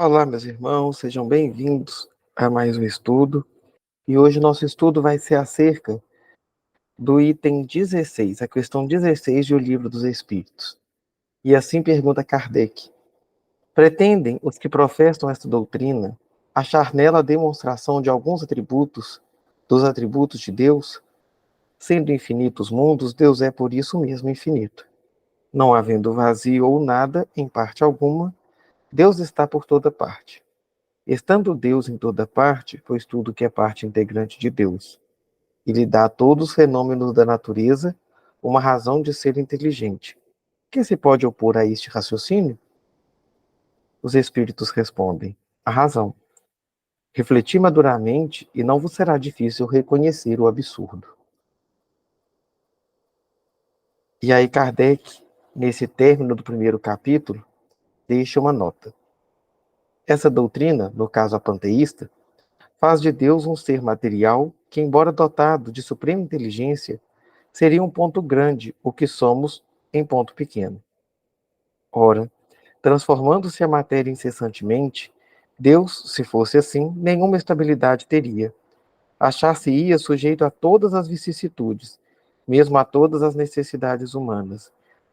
Olá, meus irmãos, sejam bem-vindos a mais um estudo. E hoje nosso estudo vai ser acerca do item 16, a questão 16 do Livro dos Espíritos. E assim pergunta Kardec: pretendem os que professam esta doutrina achar nela a demonstração de alguns atributos, dos atributos de Deus? Sendo infinitos mundos, Deus é por isso mesmo infinito. Não havendo vazio ou nada, em parte alguma, Deus está por toda parte. Estando Deus em toda parte, pois tudo que é parte integrante de Deus, e lhe dá a todos os fenômenos da natureza uma razão de ser inteligente. Que se pode opor a este raciocínio? Os espíritos respondem: a razão. Refleti maduramente e não vos será difícil reconhecer o absurdo. E aí Kardec, nesse término do primeiro capítulo, deixa uma nota. Essa doutrina, no caso a panteísta, faz de Deus um ser material que, embora dotado de suprema inteligência, seria um ponto grande o que somos em ponto pequeno. Ora, transformando-se a matéria incessantemente, Deus, se fosse assim, nenhuma estabilidade teria. Achar-se-ia sujeito a todas as vicissitudes, mesmo a todas as necessidades humanas.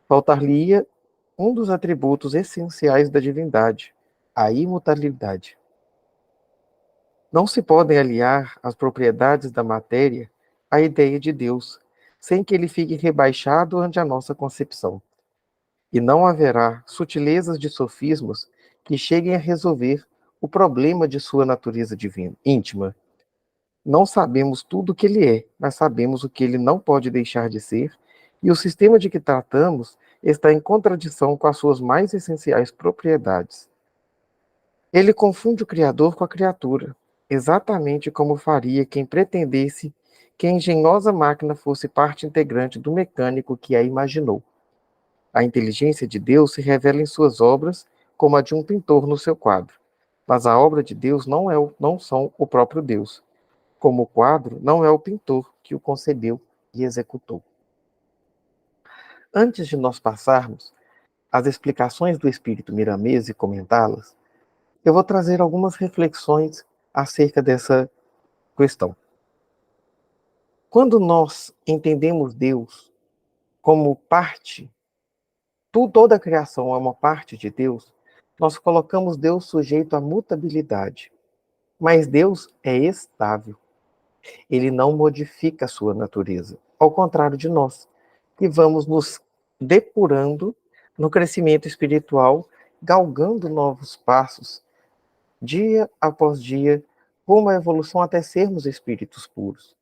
Faltar-lhe-ia um dos atributos essenciais da divindade, a imutabilidade. Não se podem aliar as propriedades da matéria à ideia de Deus, sem que ele fique rebaixado ante a nossa concepção. E não haverá sutilezas de sofismas que cheguem a resolver o problema de sua natureza divina, íntima. Não sabemos tudo o que ele é, mas sabemos o que ele não pode deixar de ser, e o sistema de que tratamos está em contradição com as suas mais essenciais propriedades. Ele confunde o Criador com a criatura, exatamente como faria quem pretendesse que a engenhosa máquina fosse parte integrante do mecânico que a imaginou. A inteligência de Deus se revela em suas obras como a de um pintor no seu quadro. Mas a obra de Deus não são o próprio Deus, como o quadro não é o pintor que o concebeu e executou. Antes de nós passarmos às explicações do Espírito Miramês e comentá-las, eu vou trazer algumas reflexões acerca dessa questão. Quando nós entendemos Deus como parte, toda a criação é uma parte de Deus, nós colocamos Deus sujeito à mutabilidade. Mas Deus é estável. Ele não modifica a sua natureza. Ao contrário de nós, que vamos nos depurando no crescimento espiritual, galgando novos passos, dia após dia, rumo à evolução até sermos espíritos puros.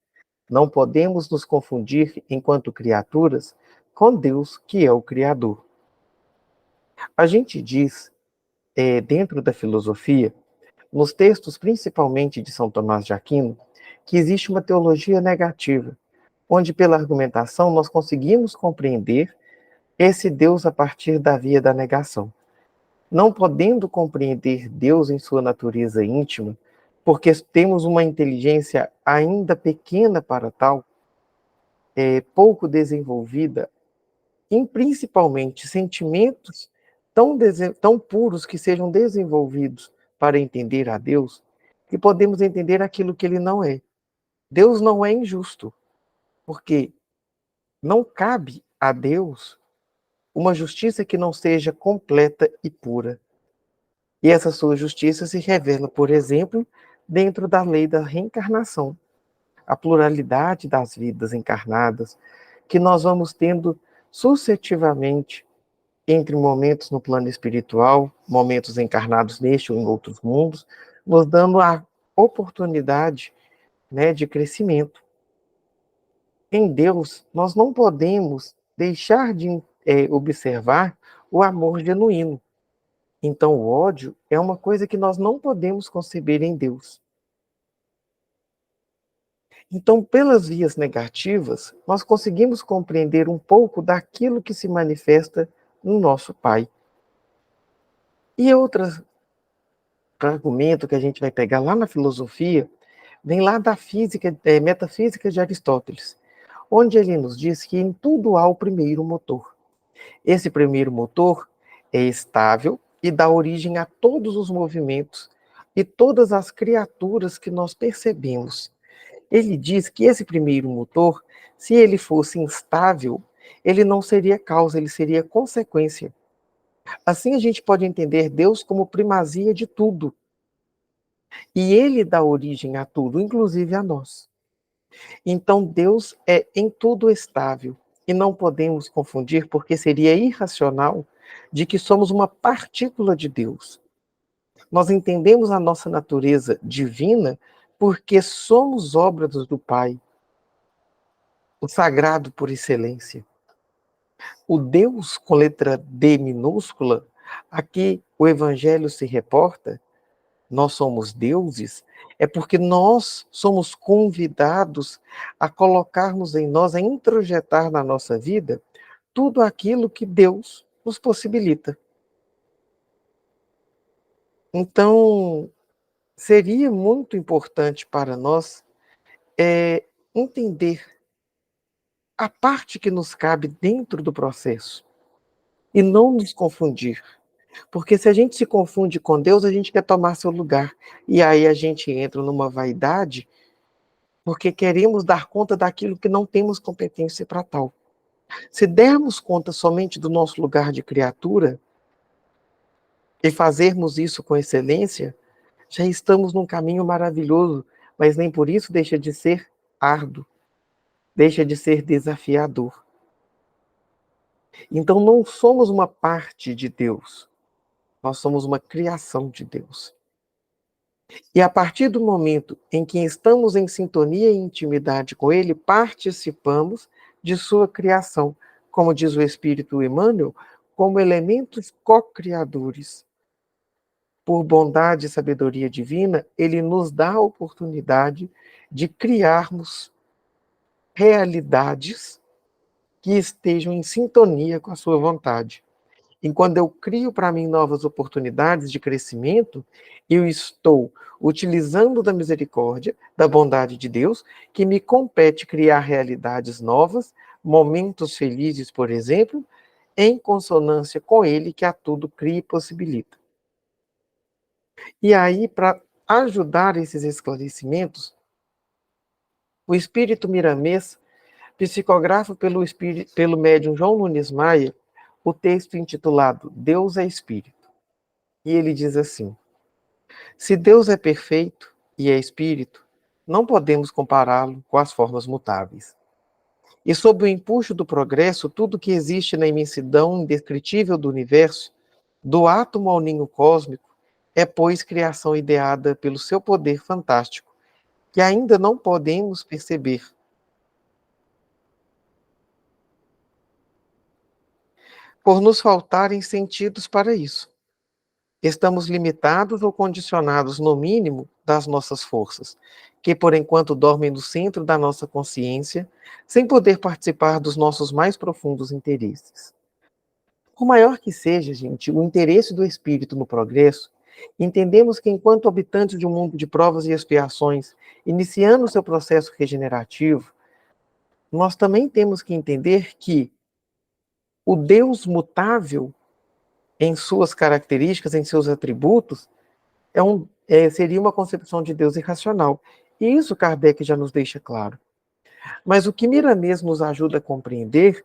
Não podemos nos confundir, enquanto criaturas, com Deus, que é o Criador. A gente diz, dentro da filosofia, nos textos principalmente de São Tomás de Aquino, que existe uma teologia negativa, onde pela argumentação nós conseguimos compreender esse Deus a partir da via da negação. Não podendo compreender Deus em sua natureza íntima, porque temos uma inteligência ainda pequena para tal, pouco desenvolvida, em principalmente sentimentos tão puros que sejam desenvolvidos para entender a Deus, que podemos entender aquilo que ele não é. Deus não é injusto, porque não cabe a Deus uma justiça que não seja completa e pura. E essa sua justiça se revela, por exemplo, dentro da lei da reencarnação, a pluralidade das vidas encarnadas, que nós vamos tendo sucessivamente entre momentos no plano espiritual, momentos encarnados neste ou em outros mundos, nos dando a oportunidade, de crescimento. Em Deus, nós não podemos deixar de observar o amor genuíno. Então, o ódio é uma coisa que nós não podemos conceber em Deus. Então, pelas vias negativas, nós conseguimos compreender um pouco daquilo que se manifesta no nosso Pai. E outro argumento que a gente vai pegar lá na filosofia, vem lá da física, metafísica de Aristóteles, onde ele nos diz que em tudo há o primeiro motor. Esse primeiro motor é estável, e dá origem a todos os movimentos e todas as criaturas que nós percebemos. Ele diz que esse primeiro motor, se ele fosse instável, ele não seria causa, ele seria consequência. Assim a gente pode entender Deus como primazia de tudo. E ele dá origem a tudo, inclusive a nós. Então Deus é em tudo estável. E não podemos confundir, porque seria irracional, de que somos uma partícula de Deus. Nós entendemos a nossa natureza divina porque somos obras do Pai, o sagrado por excelência. O Deus com letra D minúscula, a que o Evangelho se reporta, nós somos deuses, é porque nós somos convidados a colocarmos em nós, a introjetar na nossa vida, tudo aquilo que Deus nos possibilita. Então, seria muito importante para nós entender a parte que nos cabe dentro do processo e não nos confundir. Porque se a gente se confunde com Deus, a gente quer tomar seu lugar. E aí a gente entra numa vaidade, porque queremos dar conta daquilo que não temos competência para tal. Se dermos conta somente do nosso lugar de criatura, e fazermos isso com excelência, já estamos num caminho maravilhoso, mas nem por isso deixa de ser árduo, deixa de ser desafiador. Então não somos uma parte de Deus, nós somos uma criação de Deus. E a partir do momento em que estamos em sintonia e intimidade com Ele, participamos de sua criação, como diz o Espírito Emmanuel, como elementos co-criadores. Por bondade e sabedoria divina, Ele nos dá a oportunidade de criarmos realidades que estejam em sintonia com a sua vontade. E quando eu crio para mim novas oportunidades de crescimento, eu estou utilizando da misericórdia, da bondade de Deus, que me compete criar realidades novas, momentos felizes, por exemplo, em consonância com Ele, que a tudo cria e possibilita. E aí, para ajudar esses esclarecimentos, o Espírito Miramês psicografa pelo médium João Nunes Maia o texto intitulado Deus é Espírito. E ele diz assim: se Deus é perfeito e é Espírito, não podemos compará-lo com as formas mutáveis. E sob o empuxo do progresso, tudo que existe na imensidão indescritível do universo, do átomo ao ninho cósmico, é, pois, criação ideada pelo seu poder fantástico, que ainda não podemos perceber. Por nos faltarem sentidos para isso. Estamos limitados ou condicionados, no mínimo, das nossas forças, que por enquanto dormem no centro da nossa consciência, sem poder participar dos nossos mais profundos interesses. Por maior que seja, gente, o interesse do espírito no progresso, entendemos que enquanto habitantes de um mundo de provas e expiações, iniciando seu processo regenerativo, nós também temos que entender que o Deus mutável, em suas características, em seus atributos, seria uma concepção de Deus irracional. E isso Kardec já nos deixa claro. Mas o que Miramês nos ajuda a compreender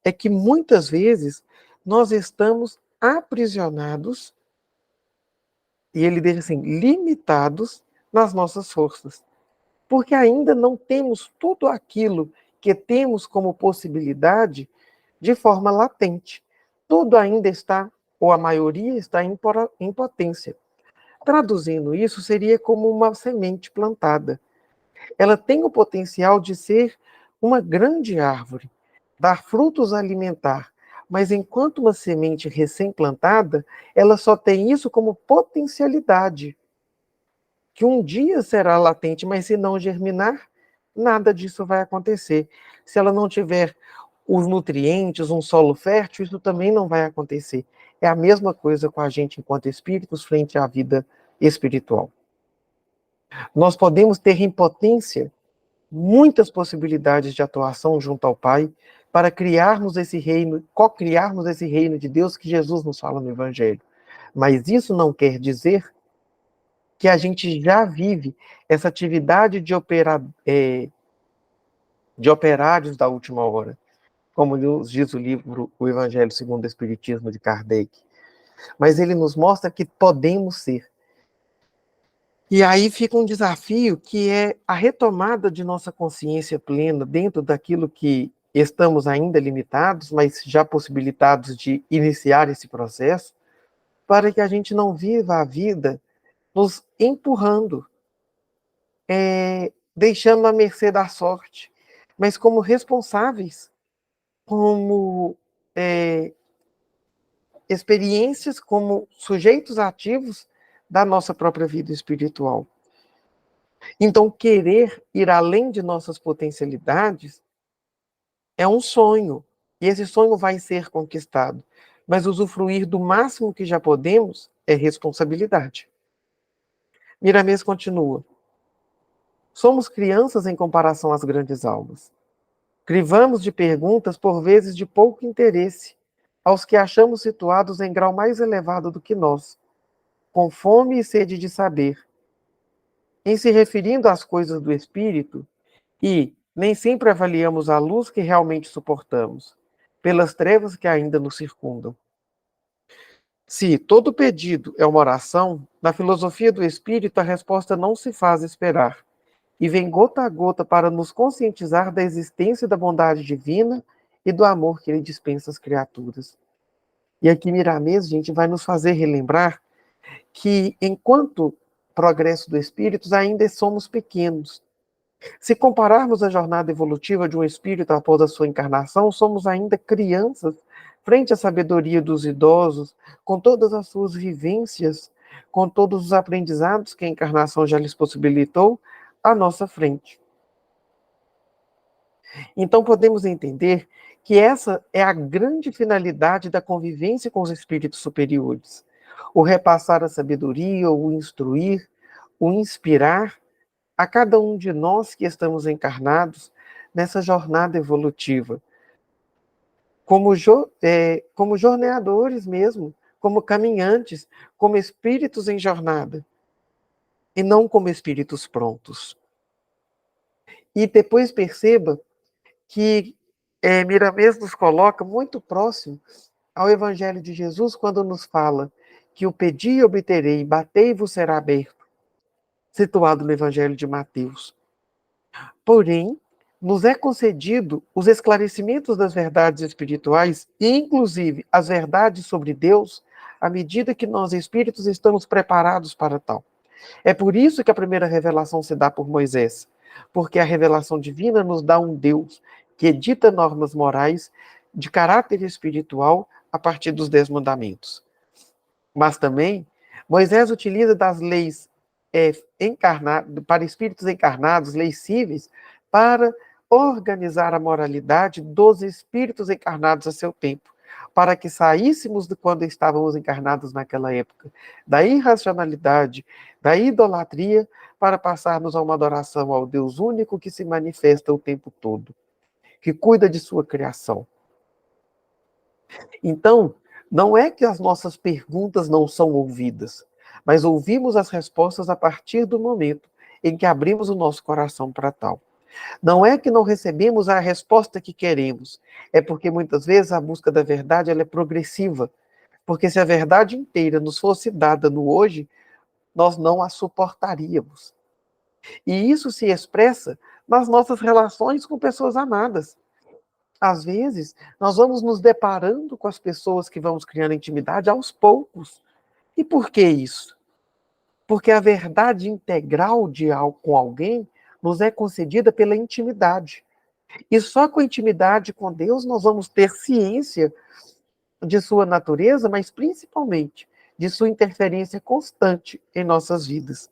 é que muitas vezes nós estamos aprisionados, e ele deixa assim, limitados nas nossas forças. Porque ainda não temos tudo aquilo que temos como possibilidade de forma latente. Tudo ainda está, ou a maioria está em potência. Traduzindo isso, seria como uma semente plantada. Ela tem o potencial de ser uma grande árvore, dar frutos a alimentar, mas enquanto uma semente recém-plantada, ela só tem isso como potencialidade, que um dia será latente, mas se não germinar, nada disso vai acontecer. Se ela não tiver os nutrientes, um solo fértil, isso também não vai acontecer. É a mesma coisa com a gente enquanto espíritos frente à vida espiritual. Nós podemos ter em potência muitas possibilidades de atuação junto ao Pai para criarmos esse reino, co-criarmos esse reino de Deus que Jesus nos fala no Evangelho. Mas isso não quer dizer que a gente já vive essa atividade de operários da última hora, como nos diz o livro O Evangelho segundo o Espiritismo de Kardec. Mas ele nos mostra que podemos ser. E aí fica um desafio que é a retomada de nossa consciência plena dentro daquilo que estamos ainda limitados, mas já possibilitados de iniciar esse processo, para que a gente não viva a vida nos empurrando, deixando à mercê da sorte, mas como responsáveis, como experiências, como sujeitos ativos da nossa própria vida espiritual. Então, querer ir além de nossas potencialidades é um sonho, e esse sonho vai ser conquistado. Mas usufruir do máximo que já podemos é responsabilidade. Miramês continua. Somos crianças em comparação às grandes almas. Crivamos de perguntas, por vezes de pouco interesse, aos que achamos situados em grau mais elevado do que nós, com fome e sede de saber. Em se referindo às coisas do espírito, e nem sempre avaliamos a luz que realmente suportamos, pelas trevas que ainda nos circundam. Se todo pedido é uma oração, na filosofia do espírito a resposta não se faz esperar, e vem gota a gota para nos conscientizar da existência da bondade divina e do amor que ele dispensa às criaturas. E aqui Miramês, gente, vai nos fazer relembrar que, enquanto progresso do espírito, ainda somos pequenos. Se compararmos a jornada evolutiva de um espírito após a sua encarnação, somos ainda crianças frente à sabedoria dos idosos, com todas as suas vivências, com todos os aprendizados que a encarnação já lhes possibilitou à nossa frente. Então podemos entender que essa é a grande finalidade da convivência com os espíritos superiores. O repassar a sabedoria, o instruir, o inspirar a cada um de nós que estamos encarnados nessa jornada evolutiva. Como jorneadores mesmo, como caminhantes, como espíritos em jornada, e não como espíritos prontos. E depois perceba que Miramês nos coloca muito próximo ao Evangelho de Jesus, quando nos fala que o pedi e obterei, batei e vos será aberto, situado no Evangelho de Mateus. Porém, nos é concedido os esclarecimentos das verdades espirituais, e inclusive as verdades sobre Deus, à medida que nós, espíritos, estamos preparados para tal. É por isso que a primeira revelação se dá por Moisés, porque a revelação divina nos dá um Deus que edita normas morais de caráter espiritual a partir dos 10 mandamentos. Mas também, Moisés utiliza das leis para espíritos encarnados, leis cíveis, para organizar a moralidade dos espíritos encarnados a seu tempo, para que saíssemos de quando estávamos encarnados naquela época, da irracionalidade, da idolatria, para passarmos a uma adoração ao Deus único que se manifesta o tempo todo, que cuida de sua criação. Então, não é que as nossas perguntas não são ouvidas, mas ouvimos as respostas a partir do momento em que abrimos o nosso coração para tal. Não é que não recebemos a resposta que queremos, é porque muitas vezes a busca da verdade ela é progressiva, porque se a verdade inteira nos fosse dada no hoje, nós não a suportaríamos. E isso se expressa nas nossas relações com pessoas amadas. Às vezes, nós vamos nos deparando com as pessoas que vamos criando intimidade aos poucos. E por que isso? Porque a verdade integral com alguém nos é concedida pela intimidade. E só com a intimidade com Deus nós vamos ter ciência de sua natureza, mas principalmente de sua interferência constante em nossas vidas.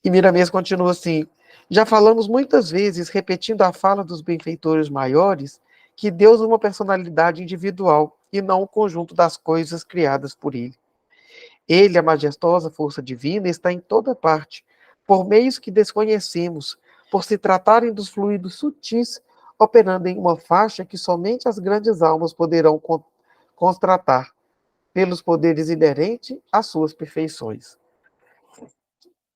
E Miramês continua assim: já falamos muitas vezes, repetindo a fala dos benfeitores maiores, que Deus é uma personalidade individual e não o conjunto das coisas criadas por ele. Ele, a majestosa força divina, está em toda parte, por meios que desconhecemos, por se tratarem dos fluidos sutis, operando em uma faixa que somente as grandes almas poderão constatar. pelos poderes inerentes às suas perfeições.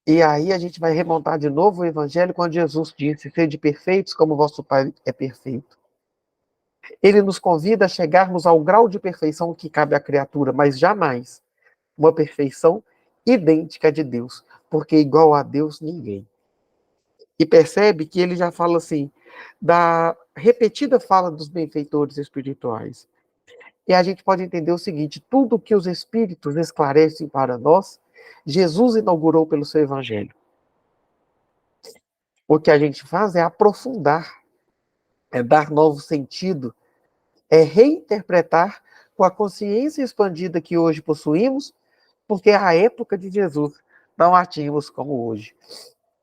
E aí a gente vai remontar de novo o Evangelho quando Jesus disse: sede perfeitos como vosso Pai é perfeito. Ele nos convida a chegarmos ao grau de perfeição que cabe à criatura, mas jamais uma perfeição idêntica de Deus, porque igual a Deus ninguém. E percebe que ele já fala assim, da repetida fala dos benfeitores espirituais. E a gente pode entender o seguinte: tudo que os Espíritos esclarecem para nós, Jesus inaugurou pelo seu Evangelho. O que a gente faz é aprofundar, é dar novo sentido, é reinterpretar com a consciência expandida que hoje possuímos, porque a época de Jesus não a tínhamos como hoje.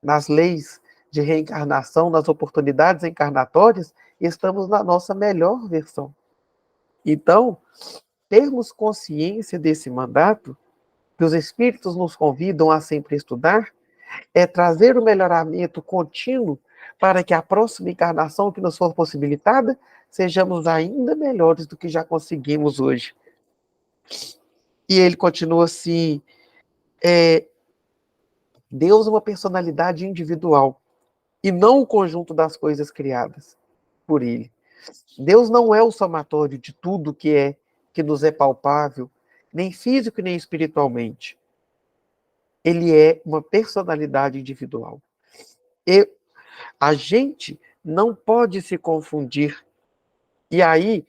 Nas leis de reencarnação, nas oportunidades encarnatórias, estamos na nossa melhor versão. Então, termos consciência desse mandato, que os Espíritos nos convidam a sempre estudar, é trazer o melhoramento contínuo para que a próxima encarnação que nos for possibilitada, sejamos ainda melhores do que já conseguimos hoje. E ele continua assim, Deus é uma personalidade individual, e não o conjunto das coisas criadas por ele. Deus não é o somatório de tudo que nos é palpável, nem físico nem espiritualmente. Ele é uma personalidade individual. E a gente não pode se confundir. E aí,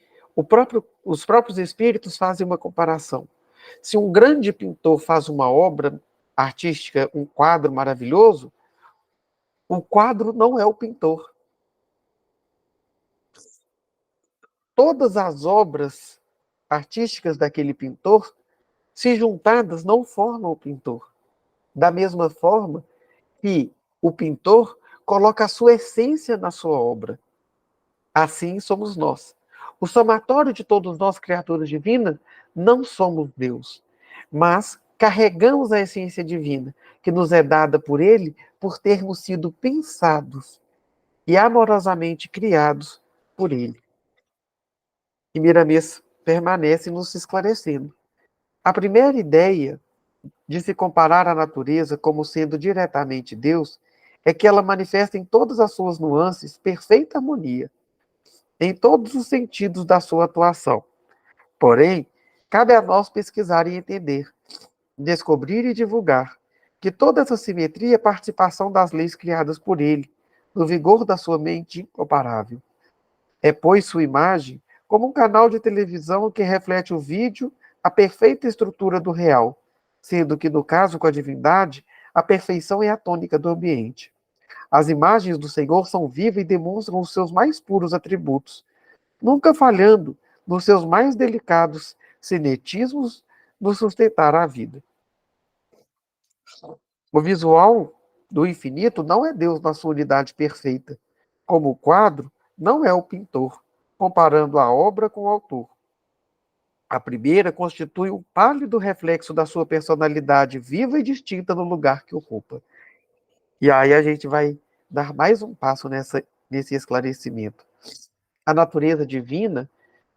os próprios espíritos fazem uma comparação. Se um grande pintor faz uma obra artística, um quadro maravilhoso, o quadro não é o pintor. Todas as obras artísticas daquele pintor, se juntadas, não formam o pintor. Da mesma forma que o pintor coloca a sua essência na sua obra. Assim somos nós. O somatório de todos nós, criaturas divinas, não somos Deus, mas carregamos a essência divina, que nos é dada por Ele, por termos sido pensados e amorosamente criados por Ele. E Miramês permanece nos esclarecendo. A primeira ideia de se comparar a natureza como sendo diretamente Deus é que ela manifesta em todas as suas nuances perfeita harmonia, em todos os sentidos da sua atuação. Porém, cabe a nós pesquisar e entender, descobrir e divulgar que toda essa simetria é participação das leis criadas por ele, no vigor da sua mente incomparável. É, pois, sua imagem como um canal de televisão que reflete o vídeo, a perfeita estrutura do real, sendo que, no caso com a divindade, a perfeição é a tônica do ambiente. As imagens do Senhor são vivas e demonstram os seus mais puros atributos, nunca falhando nos seus mais delicados cinetismos no sustentar a vida. O visual do infinito não é Deus na sua unidade perfeita, como o quadro não é o pintor, comparando a obra com o autor. A primeira constitui um pálido reflexo da sua personalidade viva e distinta no lugar que ocupa. E aí a gente vai dar mais um passo nesse esclarecimento. A natureza divina,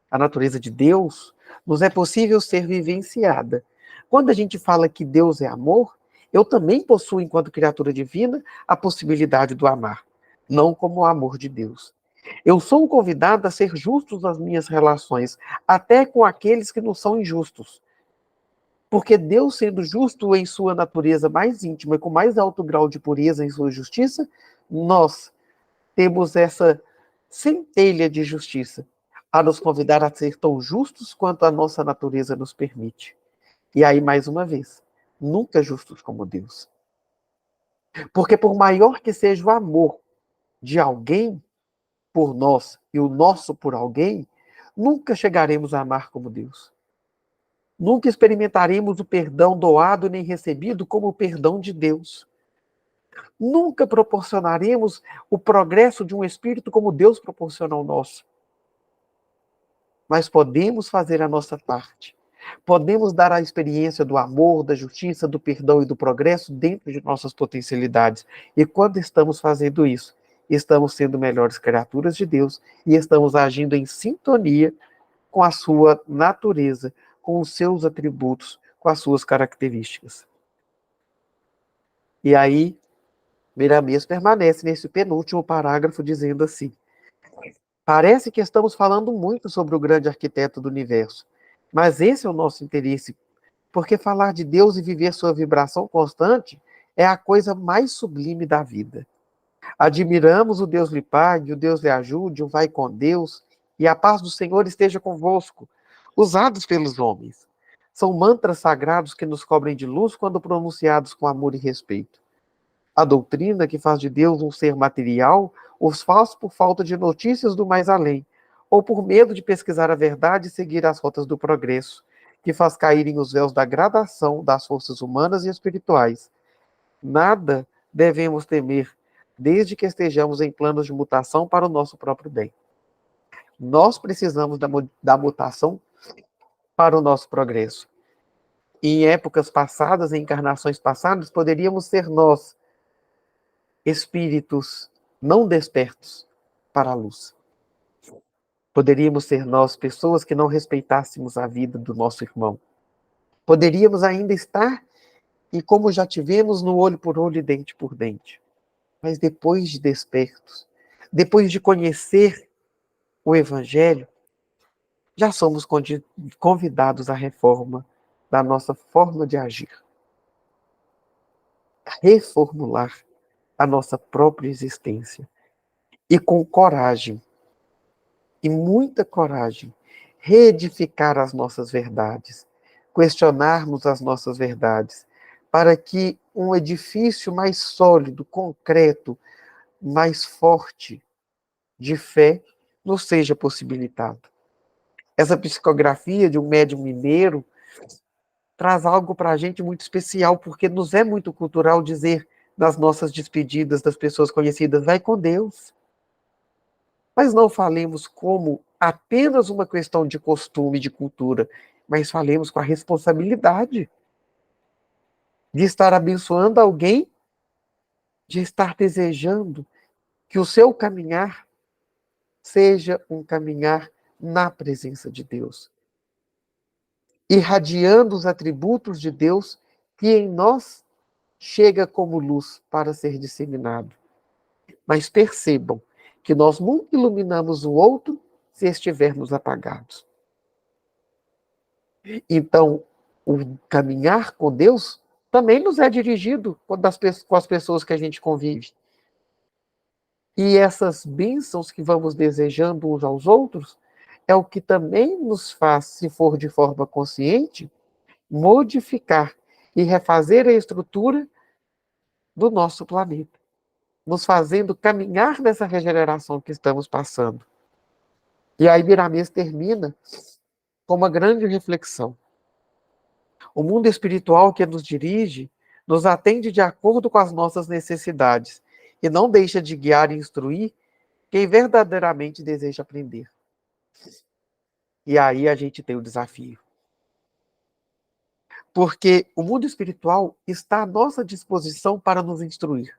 a natureza de Deus, nos é possível ser vivenciada. Quando a gente fala que Deus é amor, eu também possuo, enquanto criatura divina, a possibilidade do amar, não como o amor de Deus. Eu sou convidado a ser justo nas minhas relações, até com aqueles que não são injustos. Porque Deus, sendo justo em sua natureza mais íntima e com mais alto grau de pureza em sua justiça, nós temos essa centelha de justiça a nos convidar a ser tão justos quanto a nossa natureza nos permite. E aí, mais uma vez, nunca justos como Deus. Porque por maior que seja o amor de alguém por nós e o nosso por alguém, nunca chegaremos a amar como Deus. Nunca experimentaremos o perdão doado nem recebido como o perdão de Deus. Nunca proporcionaremos o progresso de um espírito como Deus proporciona ao nosso. Mas podemos fazer a nossa parte. Podemos dar a experiência do amor, da justiça, do perdão e do progresso dentro de nossas potencialidades. E quando estamos fazendo isso, estamos sendo melhores criaturas de Deus e estamos agindo em sintonia com a sua natureza, com os seus atributos, com as suas características. E aí, Miramês permanece nesse penúltimo parágrafo dizendo assim: parece que estamos falando muito sobre o grande arquiteto do universo, mas esse é o nosso interesse, porque falar de Deus e viver sua vibração constante é a coisa mais sublime da vida. Admiramos o Deus lhe pague, o Deus lhe ajude, o vai com Deus, e a paz do Senhor esteja convosco, usados pelos homens. São mantras sagrados que nos cobrem de luz quando pronunciados com amor e respeito. A doutrina que faz de Deus um ser material os faz por falta de notícias do mais além, ou por medo de pesquisar a verdade e seguir as rotas do progresso, que faz caírem os véus da gradação das forças humanas e espirituais. Nada devemos temer, desde que estejamos em planos de mutação para o nosso próprio bem. Nós precisamos da mutação para o nosso progresso. E em épocas passadas, em encarnações passadas, poderíamos ser nós, espíritos não despertos para a luz. Poderíamos ser nós, pessoas que não respeitássemos a vida do nosso irmão. Poderíamos ainda estar, e como já tivemos, no olho por olho e dente por dente. Mas depois de despertos, depois de conhecer o Evangelho, já somos convidados à reforma da nossa forma de agir. Reformular a nossa própria existência. E com coragem, e muita coragem, reedificar as nossas verdades, questionarmos as nossas verdades, para que um edifício mais sólido, concreto, mais forte de fé nos seja possibilitado. Essa psicografia de um médium mineiro traz algo para a gente muito especial, porque nos é muito cultural dizer nas nossas despedidas das pessoas conhecidas, vai com Deus. Mas não falemos como apenas uma questão de costume, de cultura, mas falemos com a responsabilidade de estar abençoando alguém, de estar desejando que o seu caminhar seja um caminhar na presença de Deus, irradiando os atributos de Deus que em nós chega como luz para ser disseminado. Mas percebam que nós nunca iluminamos o outro se estivermos apagados. Então, o caminhar com Deus também nos é dirigido com as pessoas que a gente convive. E essas bênçãos que vamos desejando uns aos outros é o que também nos faz, se for de forma consciente, modificar e refazer a estrutura do nosso planeta, nos fazendo caminhar nessa regeneração que estamos passando. E aí Miramês termina com uma grande reflexão. O mundo espiritual que nos dirige nos atende de acordo com as nossas necessidades e não deixa de guiar e instruir quem verdadeiramente deseja aprender. E aí a gente tem o desafio. Porque o mundo espiritual está à nossa disposição para nos instruir.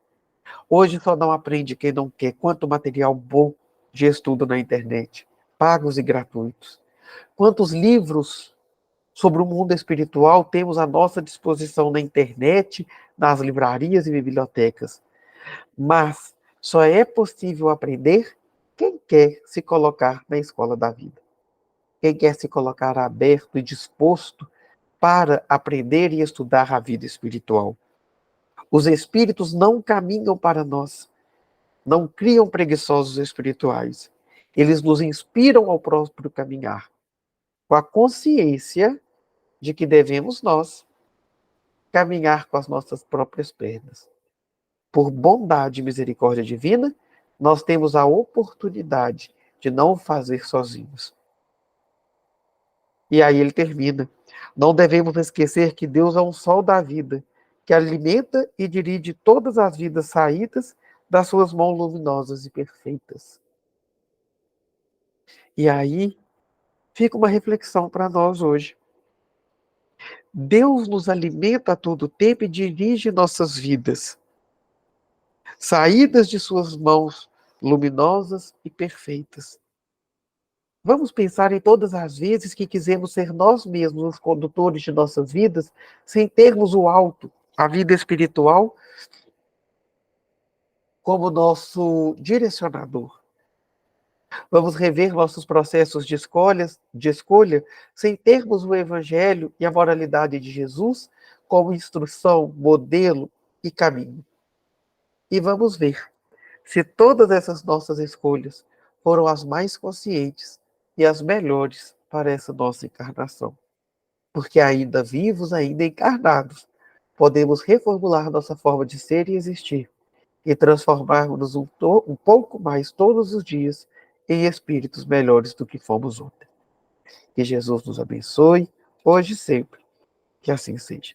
Hoje só não aprende quem não quer. Quanto material bom de estudo na internet, pagos e gratuitos. Quantos livros sobre o mundo espiritual temos à nossa disposição na internet, nas livrarias e bibliotecas. Mas só é possível aprender quem quer se colocar na escola da vida. Quem quer se colocar aberto e disposto para aprender e estudar a vida espiritual. Os espíritos não caminham para nós, não criam preguiçosos espirituais. Eles nos inspiram ao próprio caminhar, com a consciência de que devemos nós caminhar com as nossas próprias pernas. Por bondade e misericórdia divina, nós temos a oportunidade de não o fazer sozinhos. E aí ele termina. Não devemos esquecer que Deus é um sol da vida, que alimenta e dirige todas as vidas saídas das suas mãos luminosas e perfeitas. E aí fica uma reflexão para nós hoje. Deus nos alimenta a todo tempo e dirige nossas vidas, saídas de suas mãos luminosas e perfeitas. Vamos pensar em todas as vezes que quisemos ser nós mesmos os condutores de nossas vidas, sem termos o alto, a vida espiritual, como nosso direcionador. Vamos rever nossos processos de escolha, sem termos o Evangelho e a moralidade de Jesus como instrução, modelo e caminho. E vamos ver se todas essas nossas escolhas foram as mais conscientes e as melhores para essa nossa encarnação. Porque ainda vivos, ainda encarnados, podemos reformular nossa forma de ser e existir e transformarmos um pouco mais todos os dias em espíritos melhores do que fomos ontem. Que Jesus nos abençoe, hoje e sempre. Que assim seja.